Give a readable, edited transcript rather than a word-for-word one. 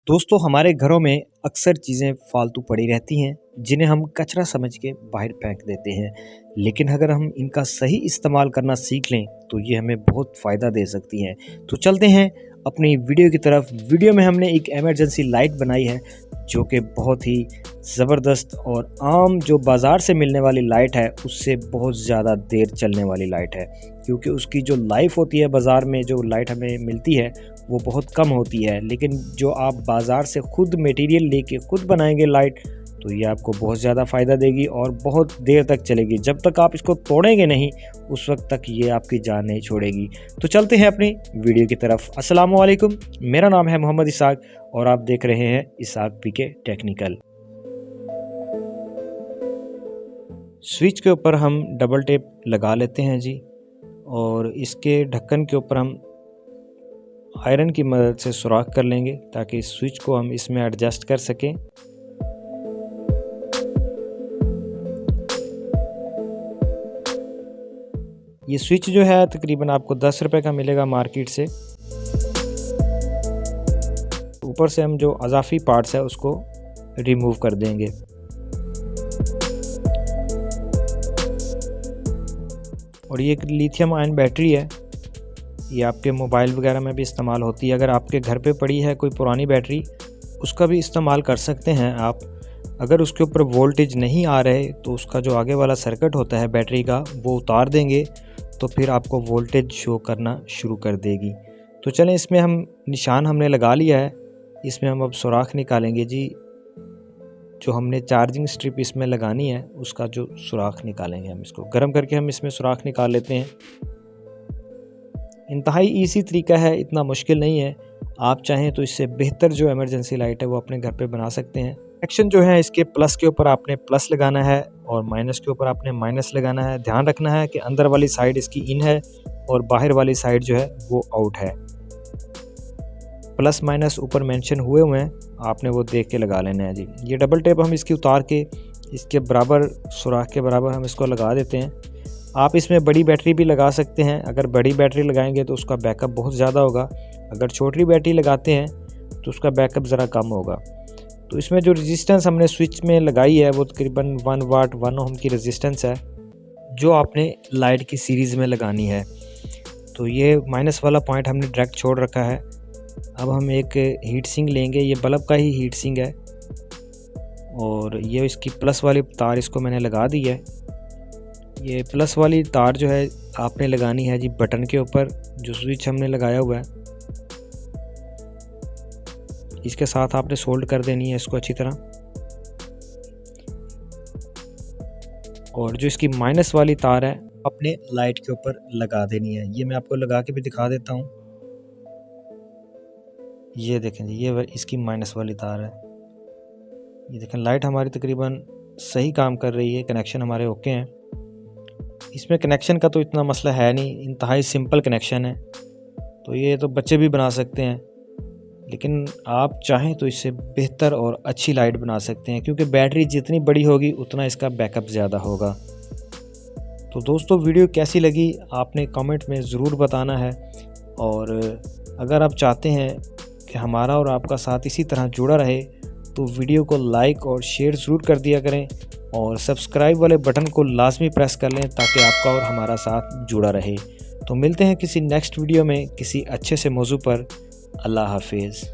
दोस्तों हमारे घरों में अक्सर चीज़ें फालतू पड़ी रहती हैं जिन्हें हम कचरा समझ के बाहर फेंक देते हैं। लेकिन अगर हम इनका सही इस्तेमाल करना सीख लें तो ये हमें बहुत फ़ायदा दे सकती हैं। तो चलते हैं अपनी वीडियो की तरफ। वीडियो में हमने एक इमरजेंसी लाइट बनाई है जो कि बहुत ही ज़बरदस्त और आम जो बाज़ार से मिलने वाली लाइट है उससे बहुत ज़्यादा देर चलने वाली लाइट है, क्योंकि उसकी जो लाइफ होती है बाज़ार में जो लाइट हमें मिलती है वो बहुत कम होती है। लेकिन जो आप बाज़ार से खुद मटेरियल लेके खुद बनाएंगे लाइट तो ये आपको बहुत ज़्यादा फ़ायदा देगी और बहुत देर तक चलेगी। जब तक आप इसको तोड़ेंगे नहीं उस वक्त तक ये आपकी जान नहीं छोड़ेगी। तो चलते हैं अपनी वीडियो की तरफ। अस्सलाम वालेकुम, मेरा नाम है मोहम्मद इसाक और आप देख रहे हैं इसाक पीके टेक्निकल। स्विच के ऊपर हम डबल टेप लगा लेते हैं जी, और इसके ढक्कन के ऊपर हम आयरन की मदद से सुराख कर लेंगे ताकि स्विच को हम इसमें एडजस्ट कर सकें। ये स्विच जो है तकरीबन आपको 10 रुपए का मिलेगा मार्केट से। ऊपर से हम जो अजाफी पार्ट्स है उसको रिमूव कर देंगे। और ये एक लिथियम आयन बैटरी है, ये आपके मोबाइल वगैरह में भी इस्तेमाल होती है। अगर आपके घर पे पड़ी है कोई पुरानी बैटरी उसका भी इस्तेमाल कर सकते हैं आप। अगर उसके ऊपर वोल्टेज नहीं आ रहे तो उसका जो आगे वाला सर्किट होता है बैटरी का वो उतार देंगे तो फिर आपको वोल्टेज शो करना शुरू कर देगी। तो चलें, इसमें हम निशान हमने लगा लिया है, इसमें हम अब सुराख निकालेंगे जी। जो हमने चार्जिंग स्ट्रिप इसमें लगानी है उसका जो सुराख निकालेंगे, हम इसको गर्म करके हम इसमें सुराख निकाल लेते हैं। इंतहाई ईजी तरीका है, इतना मुश्किल नहीं है। आप चाहें तो इससे बेहतर जो इमरजेंसी लाइट है वो अपने घर पे बना सकते हैं। कनेक्शन जो है इसके प्लस के ऊपर आपने प्लस लगाना है और माइनस के ऊपर आपने माइनस लगाना है। ध्यान रखना है कि अंदर वाली साइड इसकी इन है और बाहर वाली साइड जो है वो आउट है। प्लस माइनस ऊपर मेंशन हुए हैं, आपने वो देख के लगा लेना है जी। ये डबल टेप हम इसकी उतार के इसके बराबर सुराख के बराबर हम इसको लगा देते हैं। आप इसमें बड़ी बैटरी भी लगा सकते हैं। अगर बड़ी बैटरी लगाएंगे तो उसका बैकअप बहुत ज़्यादा होगा, अगर छोटी बैटरी लगाते हैं तो उसका बैकअप ज़रा कम होगा। तो इसमें जो रेजिस्टेंस हमने स्विच में लगाई है वो तकरीबन 1 वाट 1 ओम की रेजिस्टेंस है जो आपने लाइट की सीरीज़ में लगानी है। तो ये माइनस वाला पॉइंट हमने डायरेक्ट छोड़ रखा है। अब हम एक हीट सिंक लेंगे, ये बल्ब का ही हीट सिंक है, और ये इसकी प्लस वाली तार इसको मैंने लगा दी है। ये प्लस वाली तार जो है आपने लगानी है जी बटन के ऊपर जो स्विच हमने लगाया हुआ है, इसके साथ आपने सोल्ड कर देनी है इसको अच्छी तरह। और जो इसकी माइनस वाली तार है अपने लाइट के ऊपर लगा देनी है। ये मैं आपको लगा के भी दिखा देता हूँ। ये देखें जी, ये इसकी माइनस वाली तार है। ये देखें लाइट हमारी तकरीबन सही काम कर रही है, कनेक्शन हमारे ओके हैं। इसमें कनेक्शन का तो इतना मसला है नहीं, इंतहाई सिंपल कनेक्शन है। तो ये तो बच्चे भी बना सकते हैं, लेकिन आप चाहें तो इससे बेहतर और अच्छी लाइट बना सकते हैं, क्योंकि बैटरी जितनी बड़ी होगी उतना इसका बैकअप ज़्यादा होगा। तो दोस्तों वीडियो कैसी लगी आपने कमेंट में ज़रूर बताना है। और अगर आप चाहते हैं कि हमारा और आपका साथ इसी तरह जुड़ा रहे तो वीडियो को लाइक और शेयर ज़रूर कर दिया करें, और सब्सक्राइब वाले बटन को लाजमी प्रेस कर लें ताकि आपका और हमारा साथ जुड़ा रहे। तो मिलते हैं किसी नेक्स्ट वीडियो में किसी अच्छे से मौजू पर। अल्लाह हाफिज़।